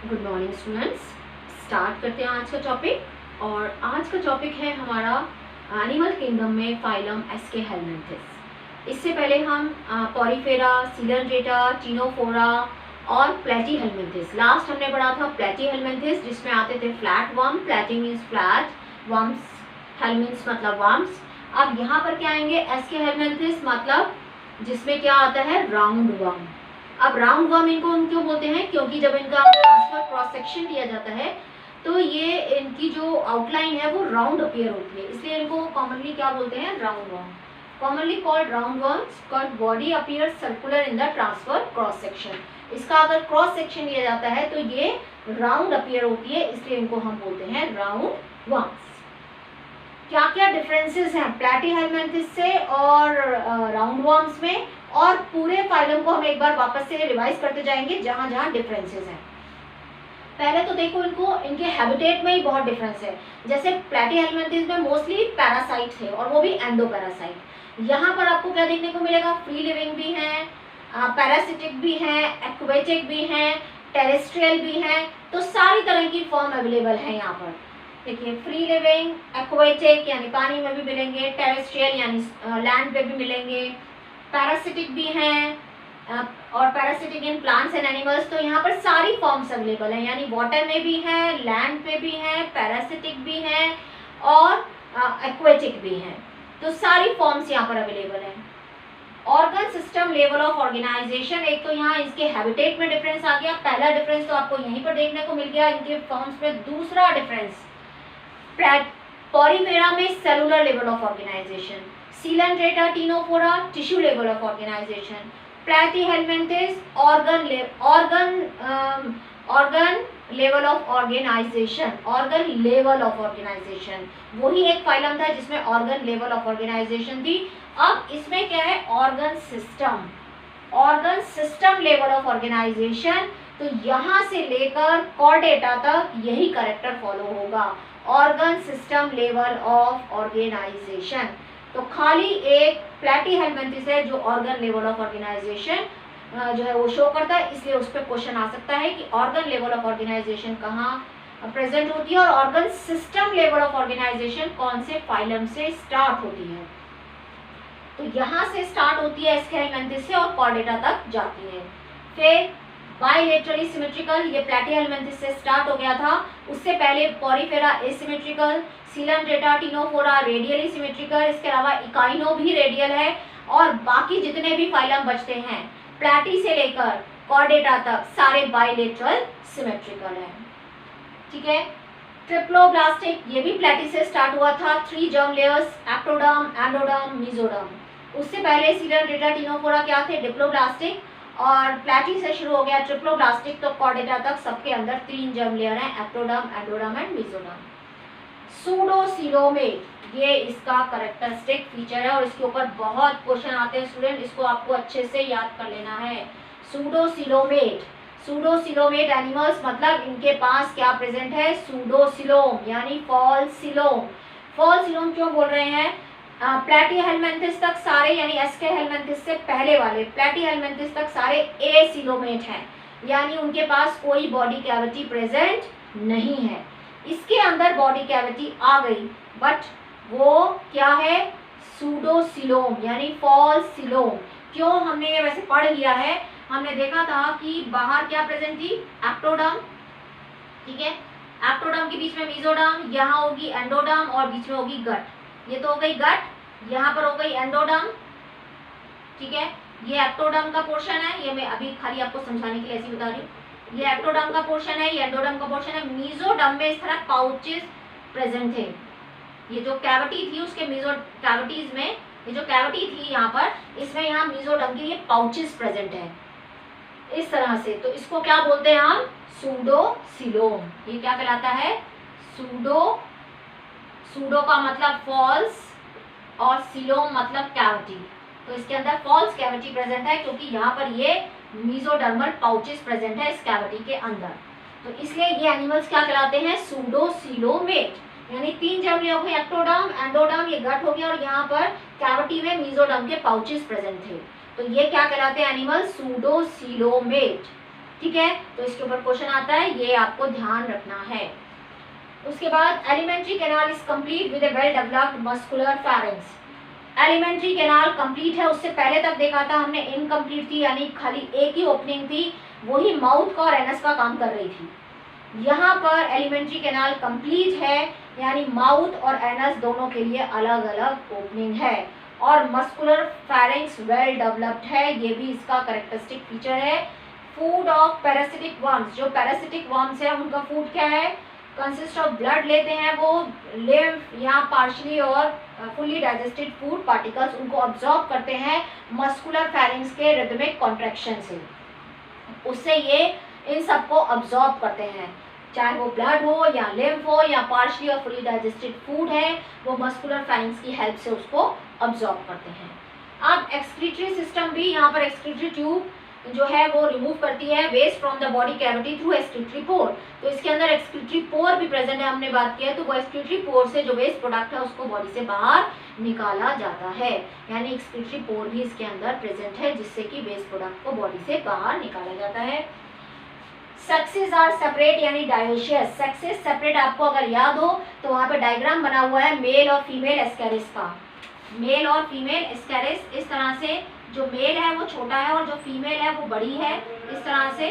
Good morning students. Start करते हैं आज का टॉपिक। और आज का टॉपिक है हमारा एनिमल किंगडम में फाइलम एस्के हेलमिंथिस। इससे पहले हम पॉरीफेरा, सीलनड्रेटा, टीनोफोरा और प्लेटी हेलमिंथिस, लास्ट हमने पढ़ा था प्लेटी हेलमिंथिस जिसमें आते थे फ्लैट वर्म, प्लेटी मीन्स फ्लैट, वर्म्स, हेलमिंथ्स मतलब वर्म्स। अब यहाँ पर क्या आएंगे एस्के हेलमिंथिस मतलब जिसमें क्या आता है राउंड वर्म। अब राउंड वर्म इनको क्यों बोलते हैं, क्योंकि जब इनका ट्रांसफर क्रॉस सेक्शन दिया जाता है तो ये इनकी जो आउटलाइन है वो राउंड अपीयर होती है, इसलिए इनको कॉमनली क्या बोलते हैं round worm. Commonly called round worms called body appear circular in the transfer cross section. इसका अगर क्रॉस सेक्शन लिया जाता है तो ये राउंड अपीयर होती है, इसलिए इनको हम बोलते हैं राउंड वर्म्स। क्या क्या डिफरेंसेस हैं प्लेटी हेलमिंथिस से और राउंड वर्म्स में, और पूरे फाइलम को हम एक बार वापस से रिवाइज करते जाएंगे जहां जहां डिफरेंसेस हैं। पहले तो देखो इनके हैबिटेट में ही बहुत डिफरेंस है। जैसे प्लेटी हेलमिंथिस में मोस्टली पैरासाइट थे और वो भी एंडोपैरासाइट। यहाँ पर आपको क्या देखने को मिलेगा, फ्री लिविंग भी हैं, पैरासिटिक भी हैं, एक्वेटिक भी हैं, टेरेस्ट्रियल भी हैं, तो सारी तरह की फॉर्म अवेलेबल है यहाँ पर। देखिए फ्री लिविंग, एक्वेटिक यानी पानी में भी मिलेंगे, टेरेस्ट्रियल यानी लैंड पे भी मिलेंगे, पैरासिटिक भी हैं और parasitic in plants and animals. तो यहाँ पर सारी फॉर्म्स अवेलेबल हैं, यानी वाटर में भी हैं, लैंड पे भी हैं, पैरासिटिक भी हैं और एक्वेटिक भी हैं। तो सारी फॉर्म्स यहाँ पर अवेलेबल हैं। Organ system level of organisation, एक तो यहाँ इसके हैबिटेट में डिफरेंस आ गया, पहला डिफरेंस तो आपको यहीं पर देखने को मिल गया इनके फॉर्म्स में। दूसरा डिफरेंस पॉरीफेरा में cellular level of organisation, coelenterata, ctenophora tissue level of organisation, platyhelminthes organ level of organisation, organ level of organisation. वही एक फाइलम था जिसमें ऑर्गन लेवल ऑफ ऑर्गेनाइजेशन थी। अब इसमें क्या है organ system level of organisation. तो यहाँ से लेकर कॉर्डेटा तक यही करेक्टर फॉलो होगा, organ system level of organisation. तो खाली एक प्लेटी हेलमिंथिस है जो ऑर्गन लेवल ऑफ ऑर्गेनाइजेशन जो है वो शो करता है, इसलिए उस पर क्वेश्चन आ सकता है कि ऑर्गन लेवल ऑफ ऑर्गेनाइजेशन कहाँ प्रेजेंट होती है और organ system level of organisation कौन से फाइलम से स्टार्ट होती है। तो यहाँ से स्टार्ट होती है एस्के हेलमिंथिस से और कॉर्डेटा तक जाती है। फिर बाइलेटरली सिमेट्रिकल, ये प्लेटी हेलमिंथिस से स्टार्ट हो गया था, उससे पहले porifera asymmetrical, coelenterata, ctenophora radially symmetrical, इसके अलावा इकाइनो भी रेडियल है और बाकी जितने भी फाइलम बचते हैं प्लेटी से लेकर कॉर्डेटा तक सारे बाइलेटरल सिमेट्रिकल है। ठीक है। ट्रिप्लोब्लास्टिक, ये भी प्लेटी से स्टार्ट हुआ था, 3 germ layers, ectoderm, endoderm, mesoderm. उससे पहले सीलनड्रेटा, टीनोफोरा क्या थे डिप्लोब्लास्टिक, और प्लेटी से शुरू हो गया ट्रिप्लोब्लास्टिक, तो कॉर्डेटा तक सबके अंदर 3 जर्म लेयर हैं, ectoderm, endoderm and mesoderm. Pseudocoelomate, ये इसका कैरेक्टरिस्टिक फीचर है और इसके ऊपर बहुत क्वेश्चन आते हैं स्टूडेंट, इसको आपको अच्छे से याद कर लेना है। सूडोसिलोमेट एनिमल्स मतलब इनके पास क्या प्रेजेंट है, सूडोसिलोम यानी फॉल्स सिलोम। फॉल्स सिलोम क्यों बोल रहे हैं, प्लेटी हेलमिंथिस तक सारे यानी एस्के हेलमिंथिस से पहले वाले प्लेटी हेलमिंथिस तक सारे एसिलोमेट हैं, यानी उनके पास कोई बॉडी कैविटी प्रेजेंट नहीं है। इसके अंदर बॉडी कैविटी आ गई बट वो क्या है सूडोसिलोम यानी फॉल्स सिलोम। क्यों हमने ये वैसे पढ़ लिया है, हमने देखा था कि बाहर क्या प्रेजेंट थी एक्टोडर्म, ठीक है, एक्टोडर्म के बीच में मेसोडर्म, यहाँ होगी एंडोडर्म और बीच में होगी गट। ये तो हो गई गट, यहाँ पर हो गई एंडोडर्म, ठीक है, ये एक्टोडर्म का पोर्शन है, ये मैं अभी खाली आपको समझाने के लिए ऐसे बता रही हूँ। ये एक्टोडर्म का पोर्शन है, ये एंडोडर्म का पोर्शन है। मेसोडर्म में इस तरह पाउचेस प्रेजेंट थे, ये जो कैविटी थी उसके मेसो कैविटीज में ये जो कैविटी थी यहाँ पर, इसमें यहाँ मेसोडर्म के ये पाउचेस प्रेजेंट है इस तरह से। तो इसको क्या बोलते हैं हम सूडोसिलोम। ये क्या कहलाता है सूडो का मतलब फॉल्स और सिलोम मतलब कैविटी। तो इसके अंदर फॉल्स कैविटी प्रेजेंट है क्योंकि यहाँ पर ये मेसोडर्मल पाउचेस प्रेजेंट है इस कैविटी के अंदर, तो इसलिए ये एनिमल्स क्या कहलाते हैं सूडोसिलोमेट। यानी 3 जर्म लेयर हो गए, एक्टोडर्म, एंडोडर्म, ये गट हो गया और यहाँ पर कैविटी में मेसोडर्म के पाउचेस प्रेजेंट थे, तो ये क्या कहलाते हैं एनिमल सूडोसिलोमेट। ठीक है, तो इसके ऊपर क्वेश्चन आता है, ये आपको ध्यान रखना है। उसके बाद alimentary canal is complete with A well developed muscular pharynx. Alimentary canal complete है, उससे पहले तक देखा था हमने इनकम्प्लीट थी, यानी खाली एक ही ओपनिंग थी, वही माउथ का और एनस का काम कर रही थी। यहाँ पर एलिमेंट्री कैनाल कंप्लीट है, यानी माउथ और एनस दोनों के लिए अलग अलग ओपनिंग है, और मस्कुलर फेरेंक्स वेल डेवलप्ड है, ये भी इसका कैरेक्टरिस्टिक फीचर है। फूड ऑफ पैरासिटिक वर्म्स, जो पैरासिटिक वर्म्स है उनका फूड क्या है, कंसिस्ट ऑफ ब्लड लेते हैं वो, लिम्फ या पार्शली और फुल्ली डाइजेस्टेड फूड पार्टिकल्स उनको ऑब्जॉर्ब करते हैं मस्कुलर फेरेंक्स के रिदमिक कॉन्ट्रैक्शन से, उससे ये इन सबको ऑब्जॉर्ब करते हैं, चाहे वो ब्लड हो या लिम्फ हो या पार्शली और फुली डाइजेस्टेड फूड है, वो मस्कुलर फेरेंक्स की हेल्प से उसको ऑब्जॉर्ब करते हैं। अब एक्सक्रीटरी सिस्टम भी, यहाँ पर एक्सक्रीटरी ट्यूब जो है वो रिमूव करती है waste from the body cavity through excretory pore, तो इसके अंदर एक्सक्रीटरी पोर भी प्रेजेंट है, हमने बात किया, तो वो एक्सक्रीटरी पोर से जो वेस्ट प्रोडक्ट है उसको बॉडी से बाहर निकाला जाता है, यानी एक्सक्रीटरी पोर भी इसके अंदर प्रेजेंट है, जिससे कि वेस्ट प्रोडक्ट को बॉडी से बाहर निकाला जाता है। सेक्सेस आर सेपरेट यानी डायोशियस, सेक्सेस सेपरेट आपको अगर याद हो तो वहाँ पे डायग्राम बना हुआ है मेल और फीमेल एस्कैरिस का, मेल और फीमेल एस्कैरिस, इस तरह से जो मेल है वो छोटा है और जो फीमेल है वो बड़ी है, इस तरह से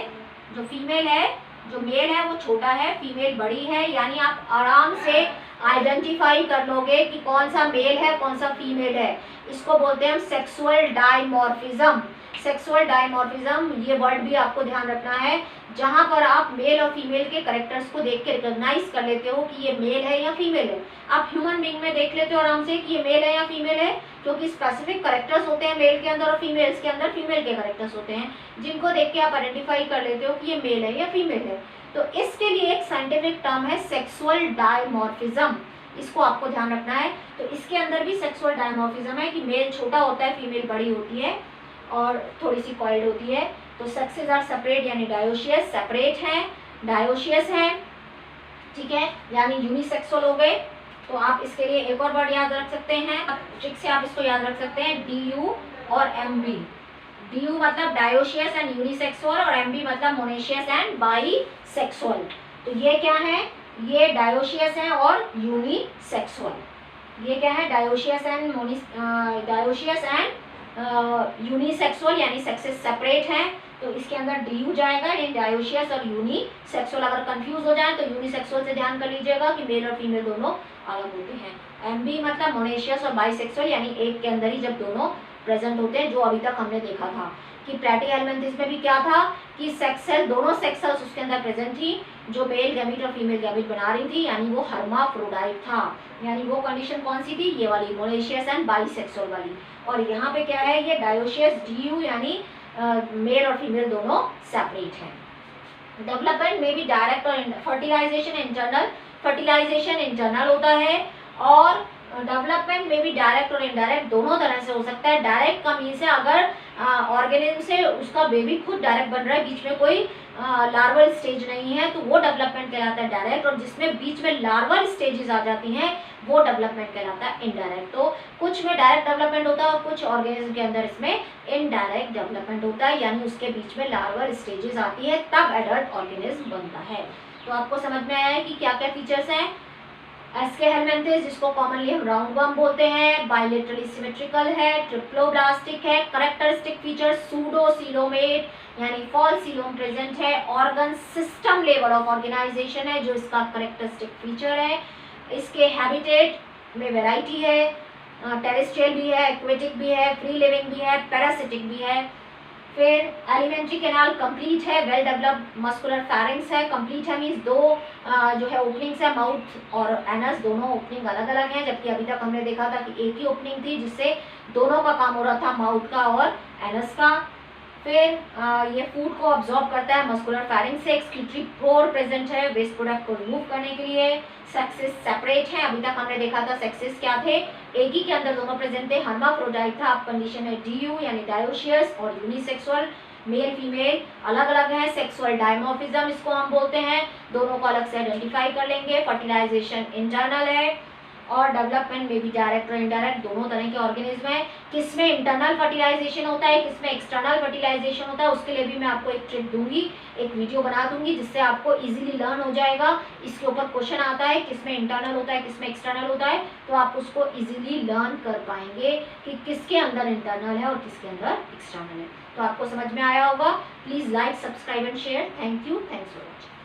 जो फीमेल है, जो मेल है वो छोटा है, फीमेल बड़ी है, यानी आप आराम से आइडेंटिफाई कर लोगे कि कौन सा मेल है कौन सा फीमेल है, इसको बोलते हैं हम सेक्सुअल डायमॉर्फिज्म। सेक्सुअल डायमॉर्फिज्म ये वर्ड भी आपको ध्यान रखना है, जहां पर आप मेल और फीमेल के कैरेक्टर्स को देख के रिकॉग्नाइज कर लेते हो कि ये मेल है या फीमेल है। आप ह्यूमन बीइंग में देख लेते हो आराम से कि ये मेल है या फीमेल है, क्योंकि स्पेसिफिक कैरेक्टर्स होते हैं मेल के अंदर और फीमेल्स के अंदर फीमेल के कैरेक्टर्स होते हैं, जिनको देख के आप आइडेंटिफाई कर लेते हो कि ये मेल है या फीमेल है। तो इसके लिए एक साइंटिफिक टर्म है सेक्सुअल डायमॉर्फिज्म, इसको आपको ध्यान रखना है। तो इसके अंदर भी सेक्सुअल डायमॉर्फिज्म है कि मेल छोटा होता है, फीमेल बड़ी होती है और थोड़ी सी कॉइल्ड होती है। तो सेक्सेस आर सेपरेट यानी डायोशियस सेपरेट है, डायोशियस है, ठीक है, यानी यूनिसेक्सुअल हो गए। तो आप इसके लिए एक और वर्ड याद रख सकते हैं, ट्रिक से आप इसको याद रख सकते हैं, DU और MB। DU मतलब डायोशियस एंड यूनिसेक्सुअल और MB मतलब मोनेशियस एंड बाईसेक्सुअल। तो ये क्या है, ये डायोशियस है और यूनिसेक्सुअल। ये क्या है, डायोशियस एंड यूनिसेक्सुअल यानी सेक्सेस सेपरेट है, तो इसके अंदर DU जाएगा, यानी डायोशियस और यूनिसेक्सुअल। अगर कंफ्यूज हो जाए तो यूनिसेक्सुअल से ध्यान कर लीजिएगा कि मेल और फीमेल दोनों अलग होते हैं। MB मतलब मोनेशियस और बाईसेक्सुअल, यानी एक के अंदर ही जब दोनों प्रेजेंट होते हैं, जो अभी तक हमने देखा था कि प्लैटीहेल्मिन्थेस में भी क्या था कि सेक्सेल, दोनों सेक्सेल्स उसके अंदर प्रेजेंट थी, जो मेल गैमीट और फीमेल गैमीट बना रही थी, यानी वो हर्माफ्रोडाइट था। यानी वो कंडीशन कौन सी थी, ये वाली मोनेशियस एंड बाईसेक्सुअल वाली। और यहाँ पे क्या है, ये डायोशियस DU यानी मेल और फीमेल दोनों सेपरेट हैं। डेवलपमेंट में भी डायरेक्ट और फर्टिलाइजेशन इंटरनल, फर्टिलाइजेशन इंटरनल होता है, और डेवलपमेंट में भी डायरेक्ट और इनडायरेक्ट दोनों तरह से हो सकता है। डायरेक्ट का मीन्स है अगर ऑर्गेनिज्म से उसका बेबी खुद डायरेक्ट बन रहा है, बीच में कोई लार्वल स्टेज नहीं है, तो वो डेवलपमेंट कहलाता है डायरेक्ट, और जिसमें बीच में लार्वल स्टेजेस आ जाती हैं वो डेवलपमेंट कहलाता है इनडायरेक्ट। तो कुछ में डायरेक्ट डेवलपमेंट होता है और कुछ ऑर्गेनिज्म के अंदर इसमें इनडायरेक्ट डेवलपमेंट होता है, यानी उसके बीच में लार्वल स्टेजेस आती है तब एडल्ट ऑर्गेनिज्म बनता है। तो आपको समझ में आया है कि क्या क्या फीचर्स हैं। एस्के हेलमिन्थेस, जिसको कॉमनली हम राउंड वर्म बोलते हैं, बायलेटरली सिमेट्रिकल है, ट्रिप्लोब्लास्टिक है, कैरेक्टरिस्टिक फीचर सूडोसीलोमेट यानी फॉल्स सीलोम प्रेजेंट है, organ system level of organisation है जो इसका कैरेक्टरिस्टिक फीचर है। इसके हैबिटेट में वैरायटी है, टेरेस्ट्रियल भी है, एक्वेटिक भी है, फ्री लिविंग भी है, पैरासिटिक भी है। फिर एलिमेंट्री कैनाल कंप्लीट है, वेल डेवलप्ड मस्कुलर फेरेंक्स है, कंप्लीट है मीन्स दो जो है ओपनिंग्स है, माउथ और एनस दोनों ओपनिंग अलग अलग हैं, जबकि अभी तक हमने देखा था कि एक ही ओपनिंग थी जिससे दोनों का काम हो रहा था, माउथ का और एनस का। फिर ये फूड को ऑब्जॉर्ब करता है मस्कुलर फेरेंक्स से, एक्सक्रीटरी पोर प्रेजेंट है वेस्ट प्रोडक्ट को रिमूव करने के लिए। सेक्सेस सेपरेट है, अभी तक हमने देखा था सेक्सेस क्या थे, एक ही के अंदर दोनों प्रेजेंट थे, हर्माफ्रोडाइट था, अब कंडीशन है DU यानी डायोशियस और यूनिसेक्सुअल, मेल फीमेल अलग अलग है, सेक्सुअल डायमॉर्फिज्म इसको हम बोलते हैं, दोनों को अलग से आइडेंटिफाई कर लेंगे। फर्टिलाइजेशन इंटरनल है, और डेवलपमेंट में भी डायरेक्ट और इनडायरेक्ट दोनों तरह के ऑर्गेनिज्म है। किसमें इंटरनल फर्टिलाइजेशन होता है, किसमें एक्सटर्नल फर्टिलाइजेशन होता है, उसके लिए भी मैं आपको एक ट्रिक दूंगी, एक वीडियो बना दूंगी, जिससे आपको इजीली लर्न हो जाएगा। इसके ऊपर क्वेश्चन आता है किसमें इंटरनल होता है किसमें एक्सटर्नल होता है, तो आप उसको इजीली लर्न कर पाएंगे कि किसके अंदर इंटरनल है और किसके अंदर एक्सटर्नल है। तो आपको समझ में आया होगा। Please like, subscribe and share. Thank you, thanks for watching.